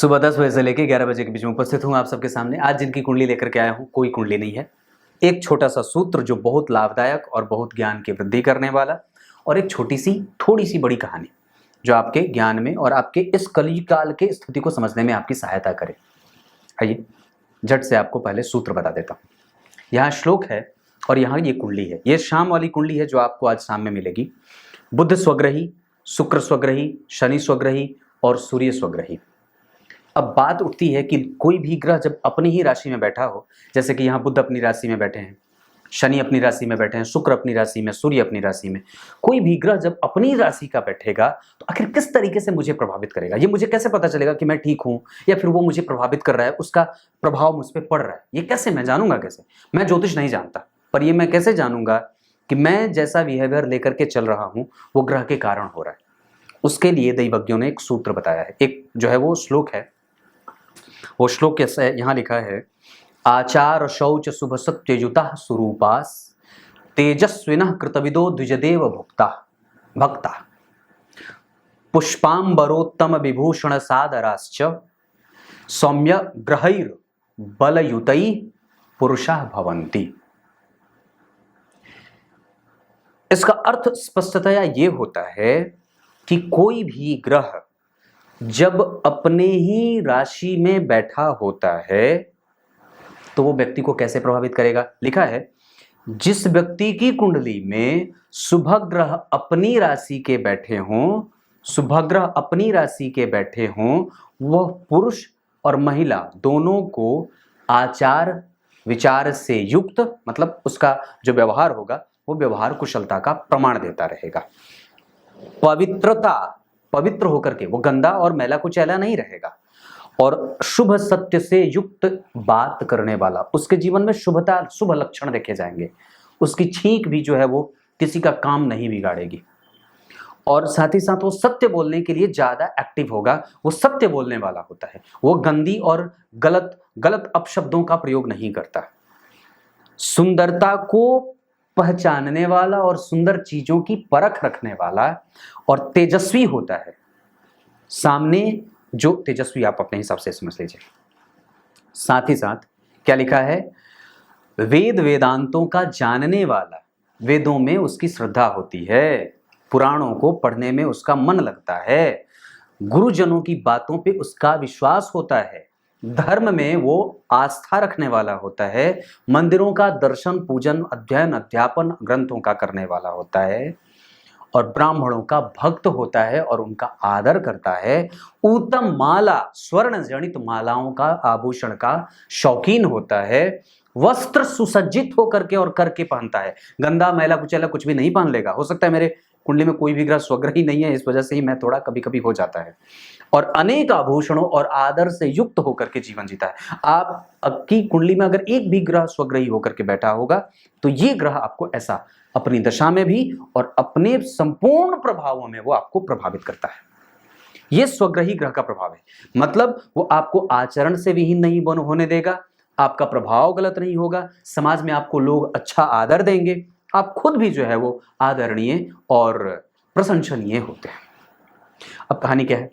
सुबह 10 बजे से लेकर 11 बजे के बीच में उपस्थित हूँ आप सबके सामने। आज जिनकी कुंडली लेकर के आया हूँ, कोई कुंडली नहीं है। एक छोटा सा सूत्र जो बहुत लाभदायक और बहुत ज्ञान की वृद्धि करने वाला, और एक छोटी सी थोड़ी सी बड़ी कहानी जो आपके ज्ञान में और आपके इस कलिकाल के स्थिति को समझने में आपकी सहायता करे। आइए झट से आपको पहले सूत्र बता देता हूँ। यहाँ श्लोक है और यहाँ ये कुंडली है। ये शाम वाली कुंडली है जो आपको आज शाम में मिलेगी। बुध स्वग्रही, शुक्र स्वग्रही, शनि स्वग्रही और सूर्य स्वग्रही। अब बात उठती है कि कोई भी ग्रह जब अपनी ही राशि में बैठा हो, जैसे कि यहाँ बुध अपनी राशि में बैठे हैं, शनि अपनी राशि में बैठे हैं, शुक्र अपनी राशि में, सूर्य अपनी राशि में, कोई भी ग्रह जब अपनी राशि का बैठेगा तो आखिर किस तरीके से मुझे प्रभावित करेगा? ये मुझे कैसे पता चलेगा कि मैं ठीक हूँ या फिर वो मुझे प्रभावित कर रहा है, उसका प्रभाव मुझ पर पड़ रहा है? ये कैसे मैं जानूंगा? कैसे? मैं ज्योतिष नहीं जानता, पर ये मैं कैसे जानूंगा कि मैं जैसा बिहेवियर लेकर के चल रहा हूँ वो ग्रह के कारण हो रहा है? उसके लिए दैवज्ञों ने एक सूत्र बताया है। एक जो है वो श्लोक है, वो श्लोक कैसा है? यहाँ लिखा है, आचार शौच शुभ सत्य युता स्वरूपास तेजस्विनः कृतविदो द्विजदेव भक्ता पुष्पांबरोत्तम विभूषण सादराश्च सौम्य ग्रहैर बलयुतै पुरुषाः भवन्ति। इसका अर्थ स्पष्टतया ये होता है कि कोई भी ग्रह जब अपने ही राशि में बैठा होता है तो वो व्यक्ति को कैसे प्रभावित करेगा? लिखा है, जिस व्यक्ति की कुंडली में शुभ ग्रह अपनी राशि के बैठे हों, शुभ ग्रह अपनी राशि के बैठे हों, वह पुरुष और महिला दोनों को आचार विचार से युक्त, मतलब उसका जो व्यवहार होगा वो व्यवहार कुशलता का प्रमाण देता रहेगा। पवित्र होकर के वो गंदा और मैला कुचैला नहीं रहेगा, और शुभ सत्य से युक्त बात करने वाला, उसके जीवन में शुभता, शुभ लक्षण देखे जाएंगे। उसकी छींक भी जो है वो किसी का काम नहीं बिगाड़ेगी, और साथ ही साथ वो सत्य बोलने के लिए ज्यादा एक्टिव होगा। वो सत्य बोलने वाला होता है, वो गंदी और गलत अपशब्दों का प्रयोग नहीं करता। सुंदरता को पहचानने वाला और सुंदर चीजों की परख रखने वाला और तेजस्वी होता है। सामने जो तेजस्वी, आप अपने हिसाब से समझ लीजिए। साथ ही साथ क्या लिखा है, वेद वेदांतों का जानने वाला, वेदों में उसकी श्रद्धा होती है, पुराणों को पढ़ने में उसका मन लगता है, गुरुजनों की बातों पे उसका विश्वास होता है, धर्म में वो आस्था रखने वाला होता है, मंदिरों का दर्शन पूजन अध्ययन अध्यापन ग्रंथों का करने वाला होता है, और ब्राह्मणों का भक्त होता है और उनका आदर करता है। उत्तम माला, स्वर्ण जनित मालाओं का, आभूषण का शौकीन होता है। वस्त्र सुसज्जित होकर के और करके पहनता है, गंदा मैला कुचैला कुछ भी नहीं पहन लेगा। हो सकता है मेरे कुंडली में कोई भी ग्रह स्वग्रही नहीं है, इस वजह से ही मैं थोड़ा कभी कभी हो जाता है। और अनेक आभूषणों और आदर से युक्त होकर के जीवन जीता है। आपकी कुंडली में अगर एक भी ग्रह स्वग्रही होकर के बैठा होगा तो ये ग्रह आपको ऐसा अपनी दशा में भी और अपने संपूर्ण प्रभावों में वो आपको प्रभावित करता है। ये स्वग्रही ग्रह का प्रभाव है, मतलब वो आपको आचरण से विहीन नहीं होने देगा, आपका प्रभाव गलत नहीं होगा, समाज में आपको लोग अच्छा आदर देंगे, आप खुद भी जो है वो आदरणीय और प्रशंसनीय होते हैं। अब कहानी क्या है?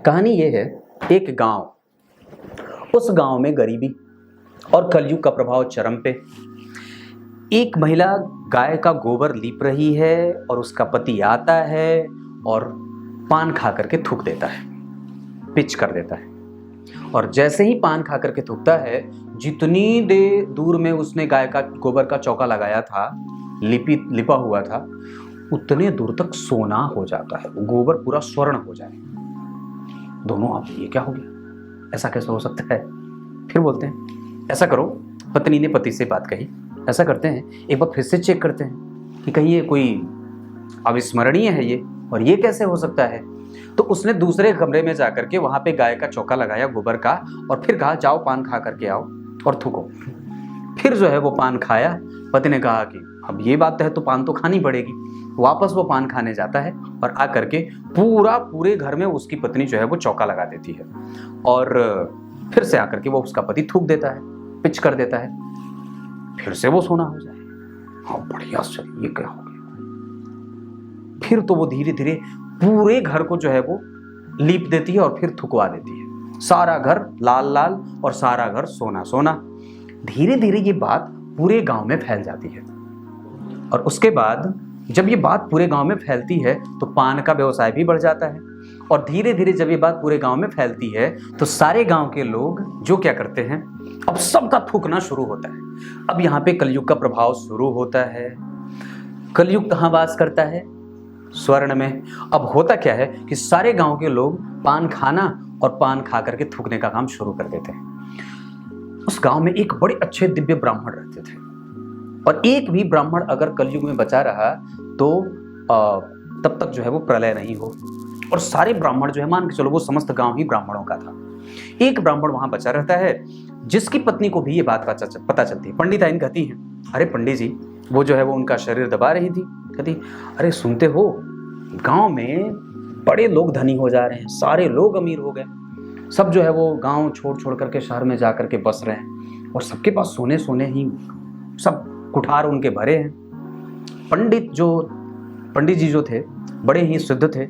कहानी ये है, एक गांव, उस गांव में गरीबी और कलयुग का प्रभाव चरम पे। एक महिला गाय का गोबर लीप रही है और उसका पति आता है और पान खा करके थूक देता है, पिच कर देता है। और जैसे ही पान खा करके थूकता है, जितनी देर दूर में उसने गाय का गोबर का चौका लगाया था, लिपा हुआ था, उतने दूर तक सोना हो जाता है, गोबर पूरा स्वर्ण हो जाए। दोनों आप, ये क्या हो गया? ऐसा कैसे हो सकता है? फिर बोलते हैं ऐसा करो, पत्नी ने पति से बात कही, ऐसा करते हैं एक बार फिर से चेक करते हैं कि कहीं ये कोई अविस्मरणीय है ये, और ये कैसे हो सकता है? तो उसने दूसरे कमरे में जाकर के वहां पे गाय का चौका लगाया गोबर का, और फिर कहा जाओ पान खा करके आओ और थूको। फिर जो है वो पान खाया। पति ने कहा कि अब ये बात है तो पान तो खानी पड़ेगी। वापस वो पान खाने जाता है और आकर के पूरे घर में उसकी पत्नी जो है वो चौका लगा देती है, और फिर से आकर के वो उसका पति थूक देता है, पिच कर देता है, फिर से वो सोना हो जाए। हाँ, बढ़िया सर, ये क्या हो गया? फिर तो वो धीरे धीरे पूरे घर को जो है वो लीप देती है और फिर थुकवा देती है। सारा घर लाल लाल और सारा घर सोना सोना। धीरे धीरे ये बात पूरे गांव में फैल जाती है और उसके बाद जब ये बात पूरे गांव में फैलती है तो पान का व्यवसाय भी बढ़ जाता है। और धीरे धीरे जब ये बात पूरे गांव में फैलती है तो सारे गांव के लोग जो क्या करते हैं, अब सबका थूकना शुरू होता है। अब यहाँ पे कलयुग का प्रभाव शुरू होता है। कलयुग कहाँ वास करता है? स्वर्ण में। अब होता क्या है कि सारे गांव के लोग पान खाना और पान खा करके थूकने का काम शुरू कर देते हैं। उस गांव में एक बड़े अच्छे दिव्य ब्राह्मण रहते थे और एक भी ब्राह्मण अगर कलयुग में बचा रहा तो तब तक जो है वो प्रलय नहीं हो। और सारे ब्राह्मण जो है, मान के चलो वो समस्त गांव ही ब्राह्मणों का था। एक ब्राह्मण वहां बचा रहता है जिसकी पत्नी को भी ये बात पता चलती है। पंडिताइन कहती है, अरे पंडित जी, वो जो है वो उनका शरीर दबा रही थी, कहती अरे सुनते हो, गांव में बड़े लोग धनी हो जा रहे हैं, सारे लोग अमीर हो गए, सब जो है वो गांव छोड़ छोड़ करके शहर में जा करके बस रहे हैं और सबके पास सोने सोने ही सब कुठार उनके भरे हैं। पंडित जी जो थे बड़े ही सिद्ध थे,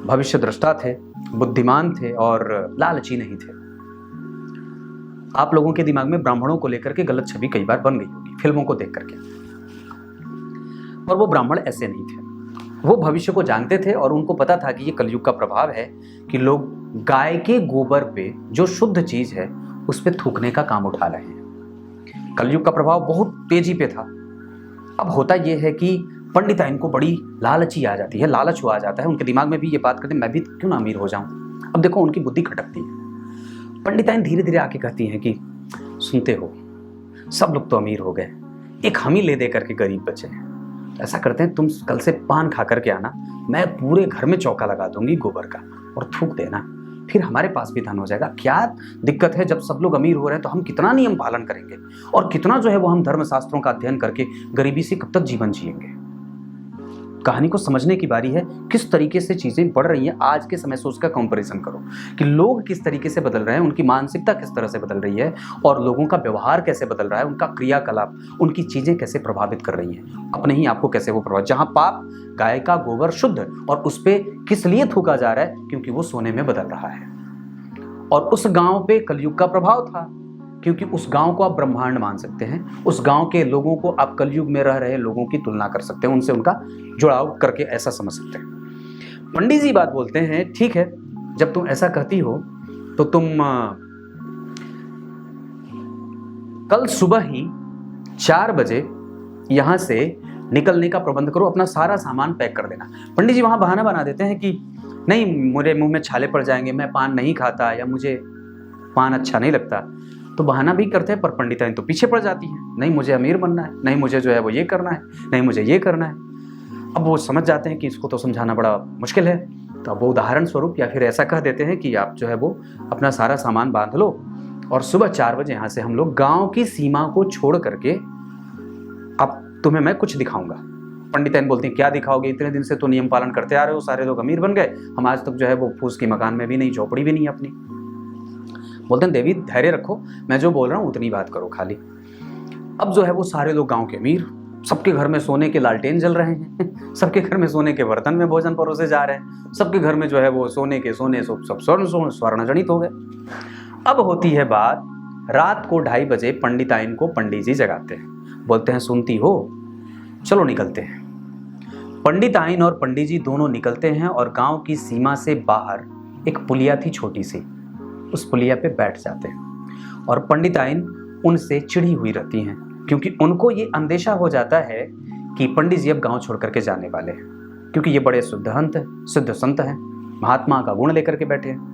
भविष्य दृष्टा थे, बुद्धिमान थे और लालची नहीं थे। आप लोगों के दिमाग में ब्राह्मणों को लेकर के गलत छवि कई बार बन गई होगी फिल्मों को देख करके, पर वो ब्राह्मण ऐसे नहीं थे। वो भविष्य को जानते थे और उनको पता था कि ये कलयुग का प्रभाव है कि लोग गाय के गोबर पे, जो शुद्ध चीज है, उस पे थूकने का काम उठा रहे हैं। कलयुग का प्रभाव बहुत तेजी पे था। अब होता यह है कि पंडिताइन को बड़ी लालची आ जाती है, लालच आ जाता है। उनके दिमाग में भी ये बात करते मैं भी क्यों ना अमीर हो जाऊं। अब देखो उनकी बुद्धि खटकती है। पंडिताइन धीरे धीरे आके कहती हैं कि सुनते हो, सब लोग तो अमीर हो गए, एक हम ही ले दे करके गरीब बचे हैं। ऐसा करते हैं, तुम कल से पान खा करके आना, मैं पूरे घर में चौका लगा दूंगी गोबर का और थूक देना, फिर हमारे पास भी धन हो जाएगा। क्या दिक्कत है, जब सब लोग अमीर हो रहे हैं तो हम कितना नियम पालन करेंगे और कितना जो है वो हम धर्मशास्त्रों का अध्ययन करके गरीबी से कब तक जीवन जिएंगे। कहानी को समझने की बारी है, किस तरीके से चीजें बढ़ रही हैं आज के समय से उसका कंपैरिजन करो कि लोग किस तरीके से बदल रहे हैं, उनकी मानसिकता किस तरह से बदल रही है और लोगों का व्यवहार कैसे बदल रहा है, उनका क्रियाकलाप, उनकी चीजें कैसे प्रभावित कर रही हैं, अपने ही आपको कैसे वो प्रभावित। जहां पाप, गाय का गोबर शुद्ध, और उस पे किस लिए थूका जा रहा है, क्योंकि वो सोने में बदल रहा है। और उस गांव पे कलयुग का प्रभाव था, क्योंकि उस गांव को आप ब्रह्मांड मान सकते हैं, उस गांव के लोगों को आप कलयुग में रह रहे लोगों की तुलना कर सकते हैं, उनसे उनका जुड़ाव करके ऐसा समझ सकते हैं। पंडित जी बात बोलते हैं, ठीक है, जब तुम ऐसा कहती हो तो तुम कल सुबह ही 4 बजे यहां से निकलने का प्रबंध करो, अपना सारा सामान पैक कर देना। पंडित जी वहां बहाना बना देते हैं कि नहीं, मेरे मुंह में छाले पड़ जाएंगे, मैं पान नहीं खाता या मुझे पान अच्छा नहीं लगता। तो बहाना भी करते हैं, पर पंडिताइन तो पीछे पड़ जाती है, नहीं मुझे अमीर बनना है, नहीं मुझे जो है वो ये करना है, नहीं मुझे ये करना है। अब वो समझ जाते हैं कि इसको तो समझाना बड़ा मुश्किल है, तो अब वो उदाहरण स्वरूप या फिर ऐसा कह देते हैं कि आप जो है वो अपना सारा सामान बांध लो और सुबह 4 बजे यहाँ से हम लोग गाँव की सीमा को छोड़ करके, अब तुम्हें मैं कुछ दिखाऊंगा। पंडिताइन बोलती हैं, क्या दिखाओगे, इतने दिन से तो नियम पालन करते आ रहे हो, सारे लोग अमीर बन गए, हम आज तक जो है वो फूस की मकान में भी नहीं, झोपड़ी भी नहीं अपनी। बोलते हैं देवी धैर्य रखो, मैं जो बोल रहा हूँ उतनी बात करो खाली। अब जो है वो सारे लोग गांव के अमीर, सबके घर में सोने के लालटेन जल रहे हैं, सबके घर में सोने के बर्तन में भोजन परोसे जा रहे हैं, सबके घर में जो है वो सोने सब स्वर्ण जनित हो गए। अब होती है बात, रात को 2:30 बजे पंडिताइन को पंडित जी जगाते हैं, बोलते हैं सुनती हो, चलो निकलते हैं। पंडिताइन और पंडित जी दोनों निकलते हैं और गांव की सीमा से बाहर एक पुलिया थी छोटी सी, उस पुलिया पे बैठ जाते हैं और पंडिताइन उनसे चिढ़ी हुई रहती हैं, क्योंकि उनको ये अंदेशा हो जाता है कि पंडित जी अब गांव छोड़ करके जाने वाले हैं, क्योंकि ये बड़े सिद्ध संत हैं, महात्मा का गुण लेकर के बैठे हैं।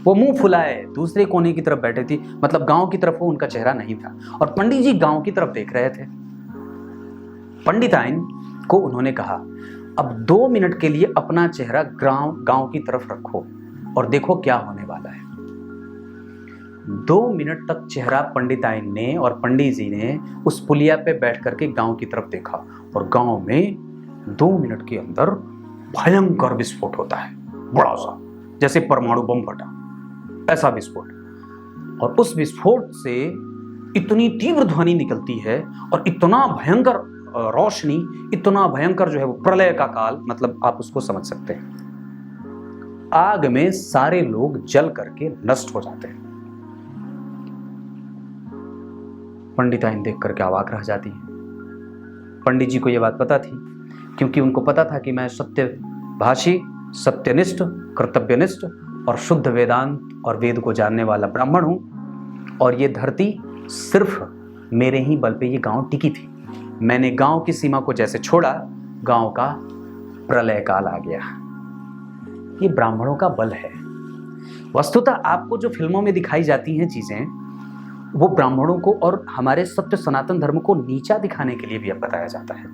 वो मुंह फुलाए दूसरे कोने की तरफ बैठे थी, मतलब गांव की तरफ वो उनका चेहरा नहीं था और पंडित जी गांव की तरफ देख रहे थे। पंडिताइन को उन्होंने कहा, अब 2 मिनट के लिए अपना चेहरा गांव की तरफ रखो और देखो क्या होने वाला है। 2 मिनट तक चेहरा पंडिताइन ने और पंडित जी ने उस पुलिया पे बैठ करके गांव की तरफ देखा और गांव में 2 मिनट के अंदर भयंकर विस्फोट होता है, बड़ा सा, जैसे परमाणु बम फटा, ऐसा विस्फोट। और उस विस्फोट से इतनी तीव्र ध्वनि निकलती है और इतना भयंकर रोशनी, इतना भयंकर जो है वो प्रलय का काल, मतलब आप उसको समझ सकते हैं। आग में सारे लोग जल करके नष्ट हो जाते हैं। पंडिताइन देख करके अवाक रह जाती है। पंडित जी को यह बात पता थी, क्योंकि उनको पता था कि मैं सत्यभाषी, सत्यनिष्ठ, कर्तव्यनिष्ठ और शुद्ध वेदांत और वेद को जानने वाला ब्राह्मण हूं, और ये धरती सिर्फ मेरे ही बल पे ये गांव टिकी थी। मैंने गांव की सीमा को जैसे छोड़ा, गांव का प्रलय काल आ गया। ये ब्राह्मणों का बल है। वस्तुतः आपको जो फिल्मों में दिखाई जाती हैं चीजें, वो ब्राह्मणों को और हमारे सत्य सनातन धर्म को नीचा दिखाने के लिए भी अब बताया जाता है।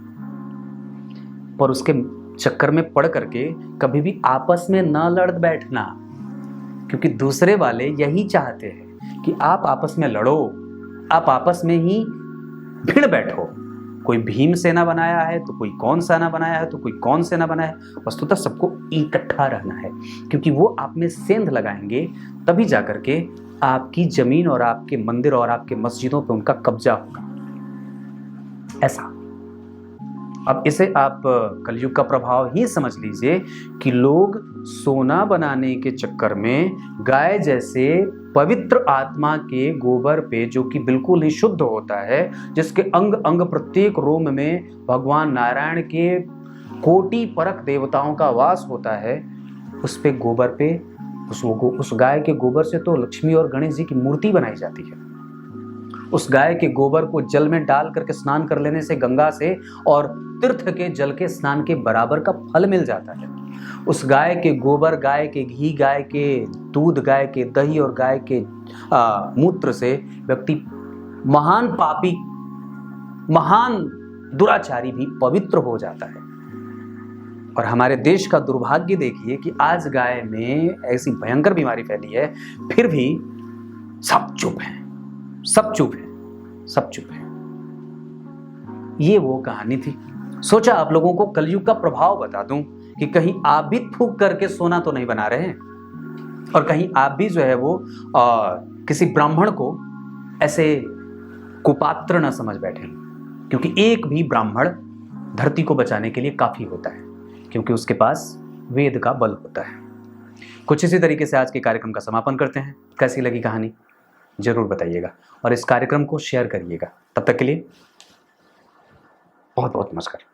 पर उसके चक्कर में पड़ करके कभी भी आपस में न लड़ बैठना, क्योंकि दूसरे वाले यही चाहते हैं कि आप आपस में लड़ो, आप आपस में ही भिड़ बैठो। कोई भीम सेना बनाया है तो कोई कौन सेना बनाया है तो कोई कौन सेना बनाया है। वस्तुतः सबको इकट्ठा रहना है, क्योंकि वो आप में सेंध लगाएंगे, तभी जाकर के आपकी जमीन और आपके मंदिर और आपके मस्जिदों पे उनका कब्जा होगा। ऐसा अब इसे आप कलयुग का प्रभाव ही समझ लीजिए कि लोग सोना बनाने के चक्कर में गाय जैसे पवित्र आत्मा के गोबर पे, जो कि बिल्कुल ही शुद्ध होता है, जिसके अंग अंग प्रत्येक रोम में भगवान नारायण के कोटि परक देवताओं का वास होता है, उस पे गोबर पे, उस गाय के गोबर से तो लक्ष्मी और गणेश जी की मूर्ति बनाई जाती है। उस गाय के गोबर को जल में डाल करके स्नान कर लेने से गंगा से और तीर्थ के जल के स्नान के बराबर का फल मिल जाता है। उस गाय के गोबर, गाय के घी, गाय के दूध, गाय के दही और गाय के मूत्र से व्यक्ति महान पापी, महान दुराचारी भी पवित्र हो जाता है। और हमारे देश का दुर्भाग्य देखिए कि आज गाय में ऐसी भयंकर बीमारी फैली है, फिर भी सब चुप हैं, सब चुप हैं, सब चुप हैं। ये वो कहानी थी। सोचा आप लोगों को कलयुग का प्रभाव बता दूं कि कहीं आप भी थूक करके सोना तो नहीं बना रहे हैं, और कहीं आप भी जो है वो किसी ब्राह्मण को ऐसे कुपात्र न समझ बैठे, क्योंकि एक भी ब्राह्मण धरती को बचाने के लिए काफी होता है, क्योंकि उसके पास वेद का बल होता है। कुछ इसी तरीके से आज के कार्यक्रम का समापन करते हैं। कैसी लगी कहानी जरूर बताइएगा, और इस कार्यक्रम को शेयर करिएगा। तब तक के लिए बहुत बहुत नमस्कार।